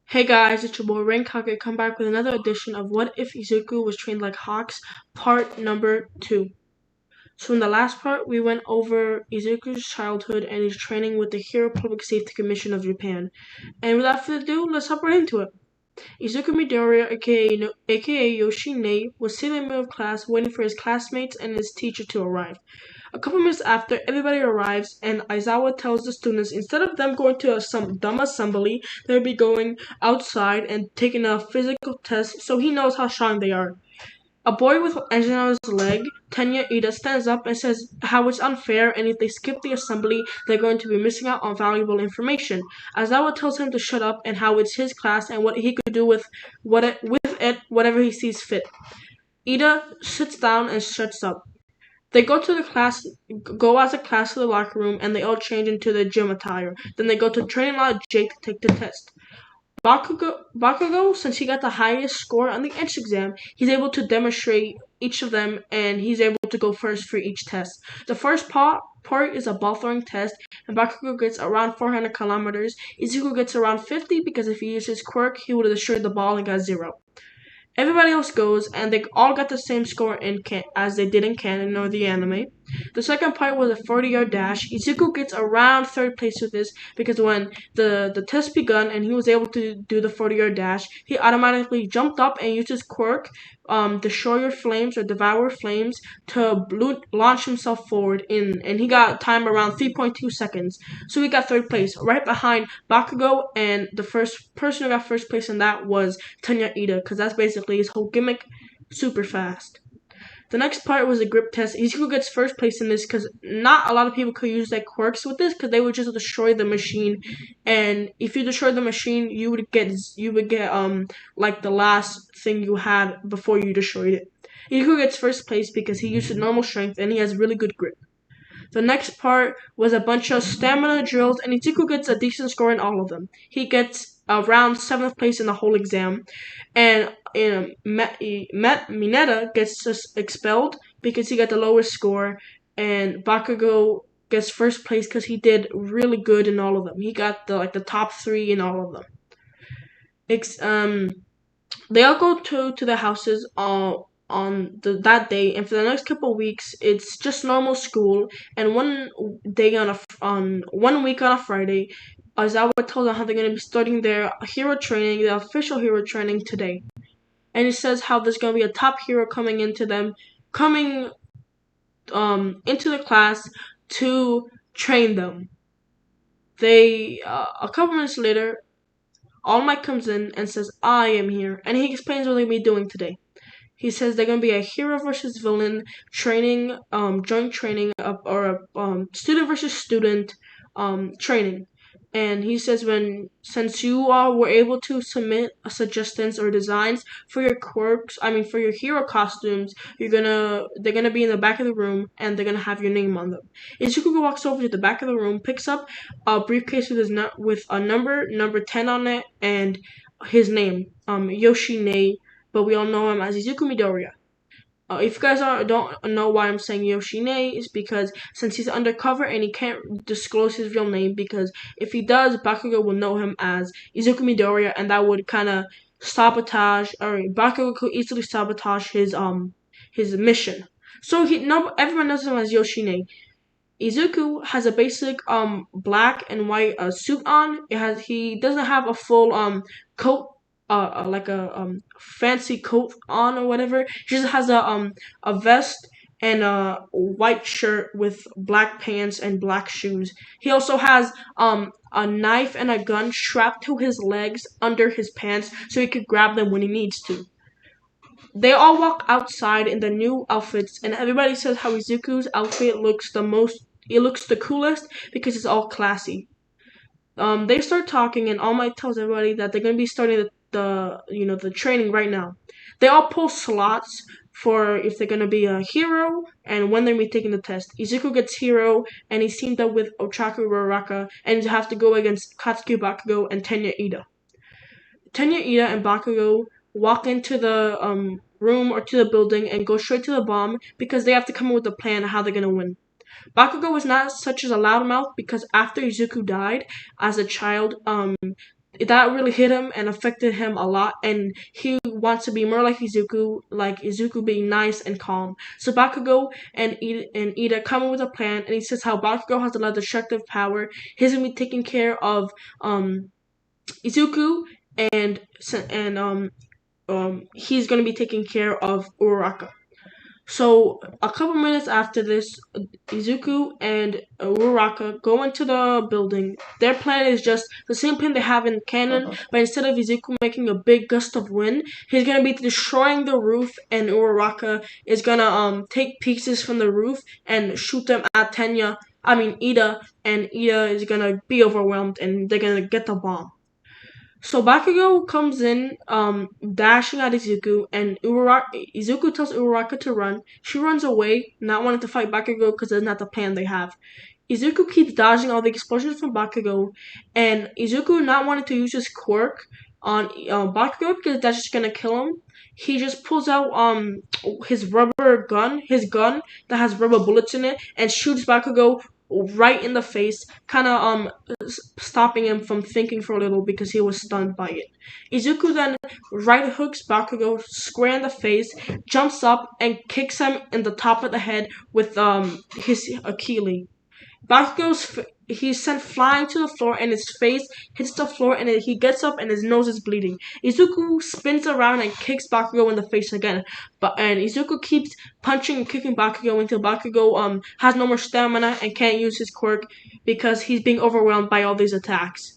Hey guys, it's your boy Rankage. Come back with another edition of What If Izuku Was Trained Like Hawks, part number 2. So in the last part, we went over Izuku's childhood and his training with the Hero Public Safety Commission of Japan. And without further ado, let's hop right into it. Izuku Midoriya, aka Yoshine, was sitting in the middle of class waiting for his classmates and his teacher to arrive. A couple minutes after, everybody arrives, and Aizawa tells the students instead of them going to some dumb assembly, they'll be going outside and taking a physical test so he knows how strong they are. A boy with an engine on his leg, Tenya Ida, stands up and says how it's unfair and if they skip the assembly, they're going to be missing out on valuable information. Aizawa tells him to shut up and how it's his class and what he could do with it whatever he sees fit. Ida sits down and shuts up. They go as a class to the locker room, and they all change into their gym attire. Then they go to training lot Jake to take the test. Bakugo, since he got the highest score on the entrance exam, he's able to demonstrate each of them, and he's able to go first for each test. The first part is a ball throwing test, and Bakugo gets around 400 kilometers. Izuku gets around 50 because if he used his quirk, he would have destroyed the ball and got 0. Everybody else goes, and they all got the same score as they did in canon or the anime. The second part was a 40-yard dash. Izuku gets around third place with this because when the test begun and he was able to do the 40-yard dash, he automatically jumped up and used his quirk, Destroyer Flames or Devour Flames, to launch himself forward and he got time around 3.2 seconds. So he got third place, right behind Bakugo, and the first person who got first place in that was Tenya Ida, because that's basically his whole gimmick, super fast. The next part was a grip test. Izuku gets first place in this because not a lot of people could use their quirks with this because they would just destroy the machine. And if you destroy the machine, you would get like the last thing you had before you destroyed it. Izuku gets first place because he used normal strength and he has really good grip. The next part was a bunch of stamina drills, and Izuku gets a decent score in all of them. He gets around 7th place in the whole exam, and Mineta gets expelled because he got the lowest score, and Bakugo gets first place because he did really good in all of them. He got the top 3 in all of them. They all go to their houses on that day, and for the next couple of weeks, it's just normal school. And one week on a Friday, Aizawa tells them how they're going to be starting their hero training, their official hero training today. And he says how there's going to be a top hero coming into the class to train them. A couple minutes later, All Might comes in and says, "I am here," and he explains what they're going to be doing today. He says they're going to be a hero versus villain training, joint training, or a student versus student training. And he says since you all were able to submit suggestions or designs for your for your hero costumes, they're gonna be in the back of the room and they're gonna have your name on them. Izuku walks over to the back of the room, picks up a briefcase with a number 10 on it, and his name, Yoshine, but we all know him as Izuku Midoriya. If you guys don't know why I'm saying Yoshine, is because since he's undercover and he can't disclose his real name, because if he does, Bakugo will know him as Izuku Midoriya, and that would kind of Bakugo could easily sabotage his mission. So everyone knows him as Yoshine. Izuku has a basic black and white suit on. He doesn't have a full coat, like a fancy coat on or whatever. He just has a vest and a white shirt with black pants and black shoes. He also has a knife and a gun strapped to his legs under his pants so he could grab them when he needs to. They all walk outside in the new outfits, and everybody says how Izuku's outfit looks the coolest because it's all classy. They start talking, and All Might tells everybody that they're gonna be starting the training right now. They all pull slots for if they're gonna be a hero and when they're gonna be taking the test. Izuku gets hero, and he's teamed up with Ochaku Roraka, and he have to go against Katsuki Bakugo and Tenya Ida. Tenya Ida and Bakugo walk into the room or to the building and go straight to the bomb because they have to come up with a plan of how they're gonna win. Bakugo was not such as a loudmouth because after Izuku died as a child, that really hit him and affected him a lot, and he wants to be more like Izuku being nice and calm. So Bakugo and Ida come up with a plan, and he says how Bakugo has a lot of destructive power. He's gonna be taking care of Izuku, and he's gonna be taking care of Uraraka. So a couple minutes after this, Izuku and Uraraka go into the building. Their plan is just the same plan they have in canon, but instead of Izuku making a big gust of wind, he's gonna be destroying the roof, and Uraraka is gonna take pieces from the roof and shoot them at Ida, and Ida is gonna be overwhelmed, and they're gonna get the bomb. So Bakugo comes in, dashing at Izuku, and Izuku tells Uraraka to run. She runs away, not wanting to fight Bakugo because that's not the plan they have. Izuku keeps dodging all the explosions from Bakugo, and Izuku not wanting to use his quirk on Bakugo because that's just gonna kill him. He just pulls out his gun that has rubber bullets in it, and shoots Bakugo right in the face, kind of stopping him from thinking for a little because he was stunned by it. Izuku then right hooks Bakugo square in the face, jumps up and kicks him in the top of the head with his Achilles. He's sent flying to the floor, and his face hits the floor, and he gets up and his nose is bleeding. Izuku spins around and kicks Bakugo in the face again, and Izuku keeps punching and kicking Bakugo until Bakugo has no more stamina and can't use his quirk because he's being overwhelmed by all these attacks.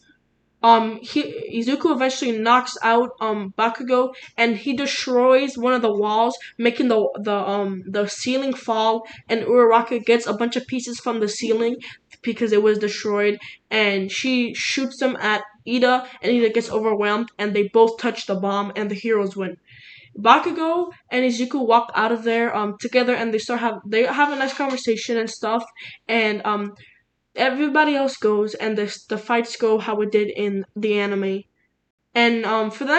Izuku eventually knocks out Bakugo, and he destroys one of the walls, making the ceiling fall, and Uraraka gets a bunch of pieces from the ceiling because it was destroyed, and she shoots them at Ida, and Ida gets overwhelmed, and they both touch the bomb, and the heroes win. Bakugo and Izuku walk out of there together, and they have a nice conversation and stuff, and everybody else goes, and the fights go how it did in the anime. And for the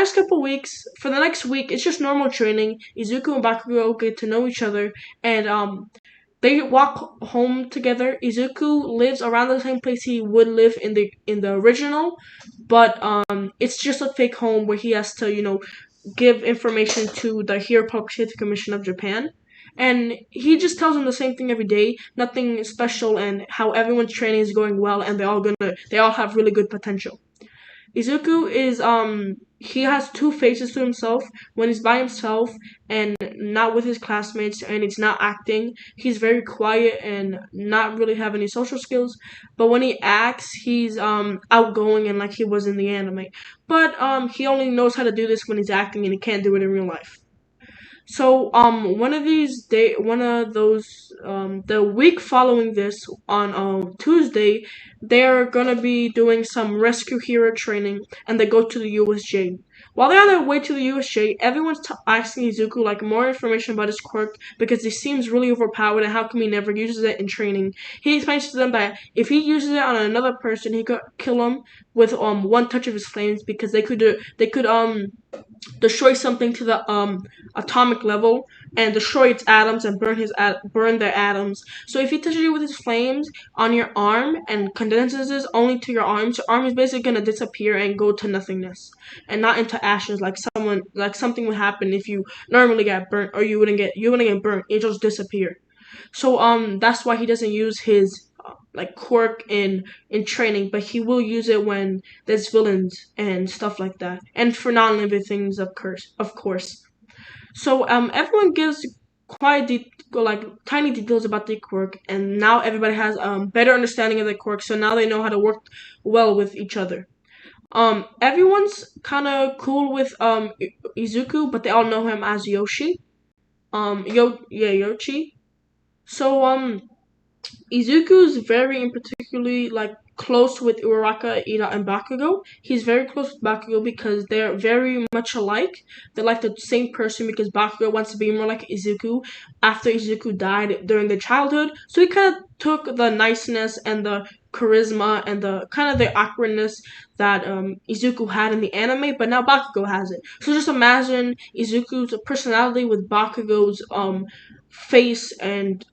next week, it's just normal training. Izuku and Bakugo get to know each other, and they walk home together. Izuku lives around the same place he would live in the original, but it's just a fake home where he has to give information to the Hero Public Safety Commission of Japan. And he just tells them the same thing every day, nothing special, and how everyone's training is going well, and they all have really good potential. Izuku is he has two faces to himself. When he's by himself and not with his classmates and he's not acting, he's very quiet and not really have any social skills. But when he acts, he's outgoing and like he was in the anime. But he only knows how to do this when he's acting, and he can't do it in real life. So one of those the week following this on Tuesday, they're gonna be doing some rescue hero training, and they go to the USJ. While they're on their way to the USJ, everyone's asking Izuku like more information about his quirk because he seems really overpowered, and how come he never uses it in training. He explains to them that if he uses it on another person, he could kill him with one touch of his flames because they could destroy something to the atomic level and destroy its atoms and burn their atoms. So if he touches you with his flames on your arm and condenses it only to your arm is basically gonna disappear and go to nothingness and not into ashes like something would happen if you normally get burnt, or you wouldn't get burnt. It just disappear. So that's why he doesn't use his like quirk in training, but he will use it when there's villains and stuff like that, and for non-living things, of course. So everyone gives like tiny details about the quirk, and now everybody has better understanding of the quirk. So now they know how to work well with each other. Everyone's kind of cool with Izuku, but they all know him as Yoshi. Yoshi. So Izuku's very in particularly like close with Uraraka, Ida, and Bakugo. He's very close with Bakugo because they're very much alike. They're like the same person because Bakugo wants to be more like Izuku after Izuku died during their childhood. So he kind of took the niceness and the charisma and the kind of the awkwardness that Izuku had in the anime, but now Bakugo has it. So just imagine Izuku's personality with Bakugo's face and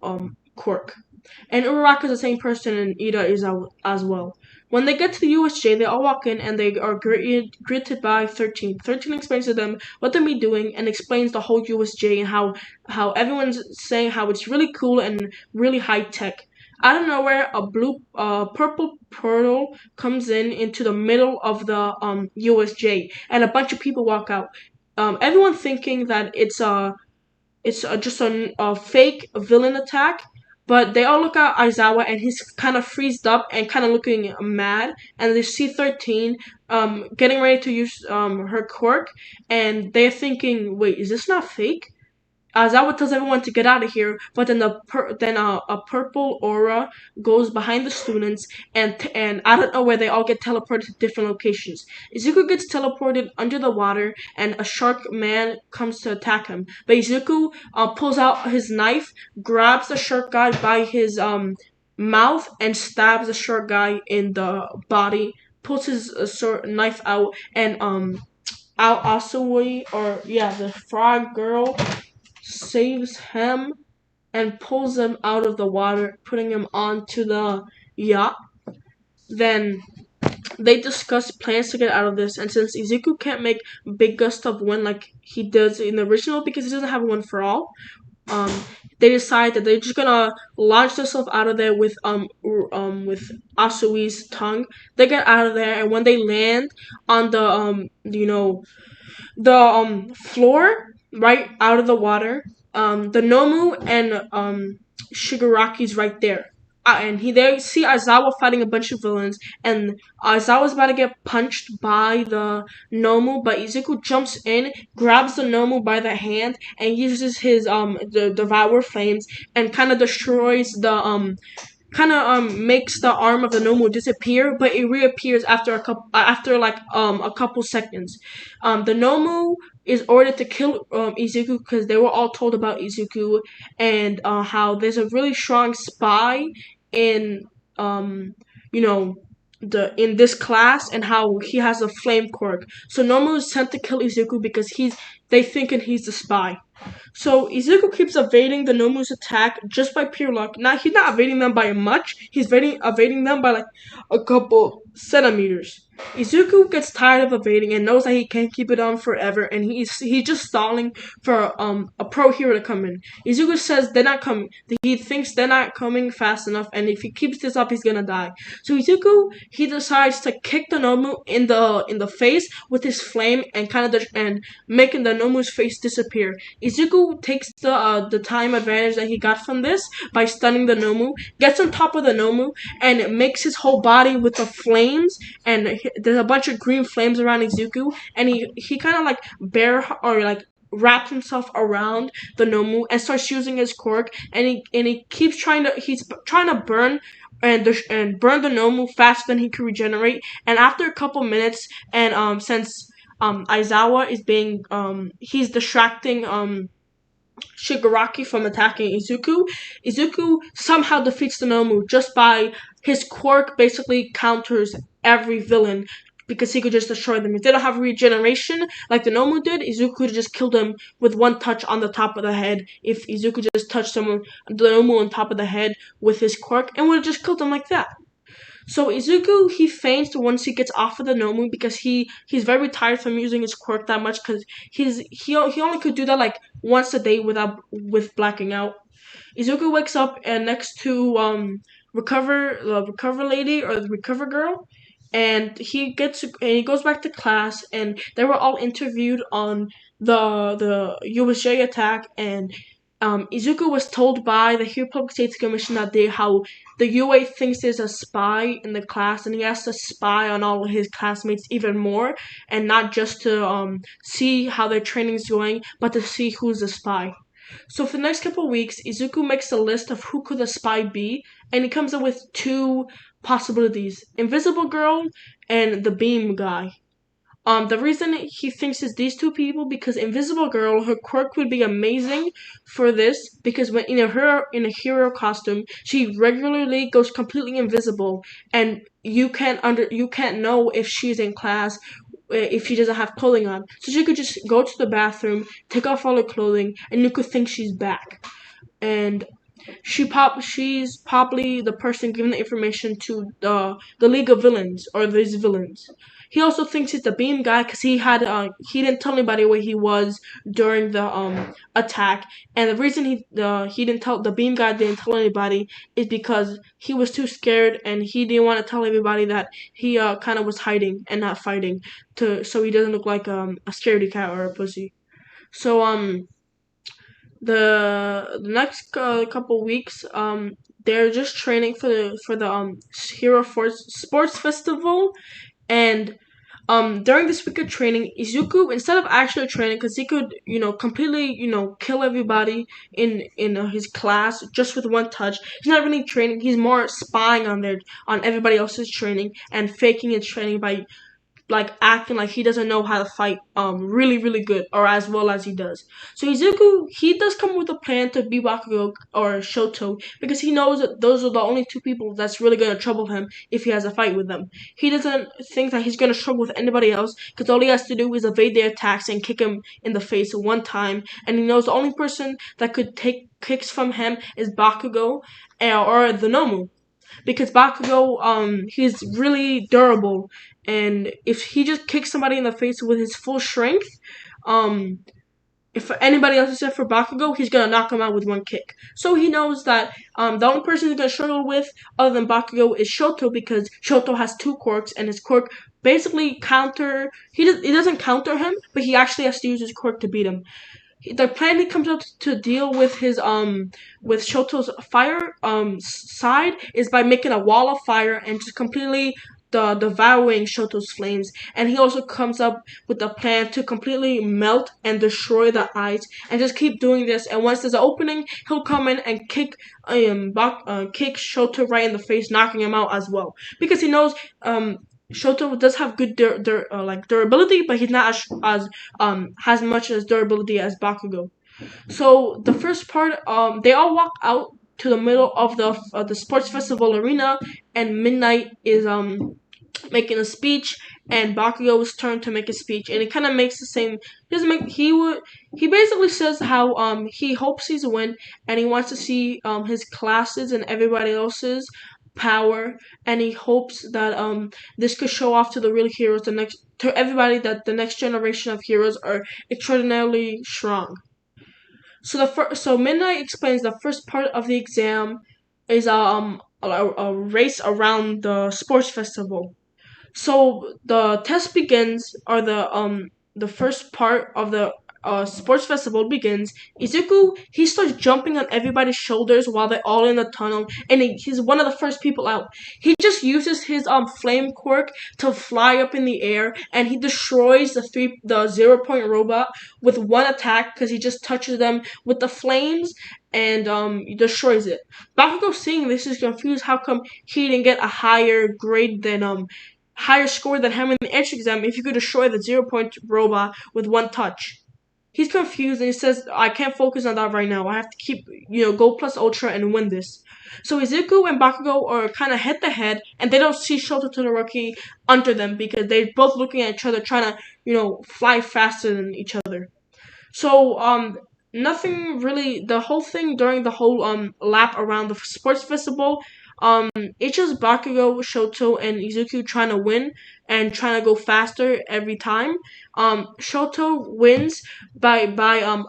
quirk. And Uraraka is the same person, and Ida is as well. When they get to the USJ, they all walk in and they are greeted by 13. 13 explains to them what they'll be doing and explains the whole USJ and how everyone's saying how it's really cool and really high tech. Out of nowhere, purple portal comes in into the middle of the USJ, and a bunch of people walk out. Everyone thinking that it's just a fake villain attack. But they all look at Aizawa and he's kind of freezed up and kind of looking mad. And they see 13 getting ready to use her quirk. And they're thinking, wait, is this not fake? Zawa tells everyone to get out of here, but then a purple aura goes behind the students, and I don't know where they all get teleported to different locations. Izuku gets teleported under the water, and a shark man comes to attack him. But Izuku pulls out his knife, grabs the shark guy by his mouth, and stabs the shark guy in the body. Pulls his knife out, and Ao Asui, or yeah, the frog girl saves him and pulls him out of the water, putting him onto the yacht. Then they discuss plans to get out of this, and since Izuku can't make big gust of wind like he does in the original because he doesn't have one for all, um, they decide that they're just gonna launch themselves out of there with Asui's tongue. They get out of there, and when they land on the floor right out of the water. The Nomu and Shigaraki's right there. And they see Aizawa fighting a bunch of villains, and Aizawa's about to get punched by the Nomu, but Izuku jumps in, grabs the Nomu by the hand, and uses his the Devour Flames and kind of destroys the makes the arm of the Nomu disappear, but it reappears after a couple seconds. The Nomu is ordered to kill Izuku because they were all told about Izuku and how there's a really strong spy in you know in this class and how he has a flame quirk. So Nomu is sent to kill Izuku because they thinking he's the spy. So Izuku keeps evading the Nomu's attack just by pure luck. Now he's not evading them by much. He's evading them by like a couple centimeters. Izuku gets tired of evading and knows that he can't keep it on forever, and he's just stalling for a pro hero to come in. Izuku says they're not coming. He thinks they're not coming fast enough, and if he keeps this up, he's gonna die. So Izuku he decides to kick the Nomu in the face with his flame and and making the Nomu's face disappear. Izuku takes the time advantage that he got from this by stunning the Nomu, gets on top of the Nomu, and it makes his whole body with the flames, and there's a bunch of green flames around Izuku, and he kind of like wraps himself around the Nomu and starts using his quirk, and he keeps he's trying to burn and burn the Nomu faster than he can regenerate, and after a couple minutes, and since Aizawa is being he's distracting Shigaraki from attacking Izuku. Izuku somehow defeats the Nomu just by his quirk basically counters every villain because he could just destroy them. If they don't have regeneration like the Nomu did, Izuku could have just killed them with one touch on the top of the head. If Izuku just touched the Nomu on top of the head with his quirk and would have just killed them like that. So Izuku he faints once he gets off of the Nomu because he's very tired from using his quirk that much because he only could do that like once a day with blacking out. Izuku wakes up and next to the recover lady or the recover girl, and he goes back to class, and they were all interviewed on the USJ attack, and Izuku was told by the Hero Public Safety Commission that how the UA thinks there's a spy in the class, and he has to spy on all of his classmates even more, and not just to see how their training's going, but to see who's the spy. So for the next couple of weeks, Izuku makes a list of who could the spy be, and he comes up with two possibilities: Invisible Girl and the Beam guy. The reason he thinks it's these two people because Invisible Girl, her quirk would be amazing for this because when in a hero costume, she regularly goes completely invisible, and you can't know if she's in class if she doesn't have clothing on. So she could just go to the bathroom, take off all her clothing, and you could think she's back. And She's probably the person giving the information to the League of Villains or these villains. He also thinks he's the Beam guy because he didn't tell anybody where he was during the attack, and the reason he didn't tell the Beam guy didn't tell anybody is because he was too scared and he didn't want to tell everybody that he kind of was hiding and not fighting to so he doesn't look like a scaredy cat or a pussy. So the next couple weeks they're just training for the Hero Force Sports Festival, and during this week of training, Izuku, instead of actually training, because he could completely kill everybody in his class just with one touch, he's not really training. He's more spying on everybody else's training and faking his training by like acting like he doesn't know how to fight really good or as well as he does. So Izuku, he does come with a plan to beat Bakugo or Shoto because he knows that those are the only two people that's really gonna trouble him if he has a fight with them. He doesn't think that he's gonna struggle with anybody else because all he has to do is evade their attacks and kick him in the face one time, and he knows the only person that could take kicks from him is Bakugo or the Nomu, because Bakugo, he's really durable, and if he just kicks somebody in the face with his full strength, um, if anybody else except for Bakugo, he's gonna knock him out with one kick. So he knows that the only person he's gonna struggle with other than Bakugo is Shoto because Shoto has two quirks, and his quirk basically counter. He doesn't counter him, but he actually has to use his quirk to beat him. The plan he comes up to deal with his with Shoto's fire side is by making a wall of fire and just completely devouring Shoto's flames. And he also comes up with a plan to completely melt and destroy the ice and just keep doing this. And once there's an opening, he'll come in and kick kick Shoto right in the face, knocking him out as well because he knows Shoto does have good durability, but he's not as much as durability as Bakugo. So the first part, they all walk out to the middle of the sports festival arena, and Midnight is making a speech, and Bakugo's turn to make a speech, and it kind of makes the same. He doesn't make he basically says how he hopes he's a win, and he wants to see his classes and everybody else's power, and he hopes that this could show off to the real heroes, the next to everybody, that the next generation of heroes are extraordinarily strong. So Midnight explains the first part of the exam is a race around the sports festival. So the test begins, or the first part of the sports festival begins. Izuku, he starts jumping on everybody's shoulders while they're all in the tunnel, and he's one of the first people out. He just uses his flame quirk to fly up in the air, and he destroys the 0 point robot with one attack because he just touches them with the flames and he destroys it. Bakugo, seeing this, is confused how come he didn't get a higher score than him in the entrance exam if you could destroy the 0 point robot with one touch. He's confused and he says, I can't focus on that right now. I have to keep, go plus ultra and win this. So Izuku and Bakugo are kind of head to head, and they don't see Shoto Todoroki under them because they're both looking at each other, trying to, fly faster than each other. So nothing really. The whole thing during the whole lap around the sports festival, it's just Bakugo, Shoto, and Izuku trying to win and trying to go faster every time. Shoto wins by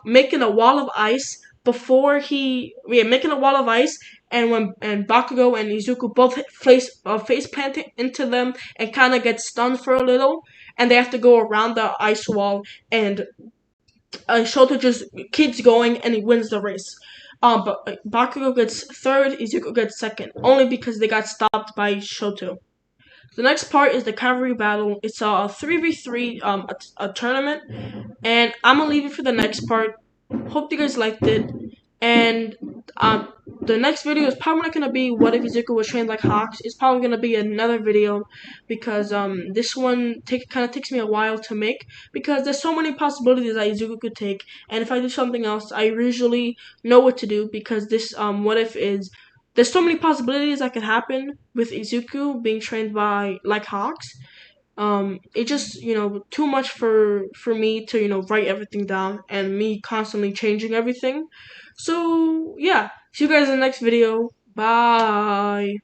making a wall of ice making a wall of ice, and Bakugo and Izuku both face plant into them and kind of get stunned for a little, and they have to go around the ice wall, and Shoto just keeps going and he wins the race. But Bakugo gets third, Izuku gets second, only because they got stopped by Shoto. The next part is the cavalry battle. It's a 3v3 a tournament, and I'm gonna leave it for the next part. Hope you guys liked it, and the next video is probably not gonna be what if Izuku was trained like Hawks. It's probably gonna be another video because this one kind of takes me a while to make because there's so many possibilities that Izuku could take, and if I do something else, I usually know what to do because this what if is. There's so many possibilities that could happen with Izuku being trained by like Hawks. It just too much for me to write everything down and me constantly changing everything. So yeah, See you guys in the next video. Bye.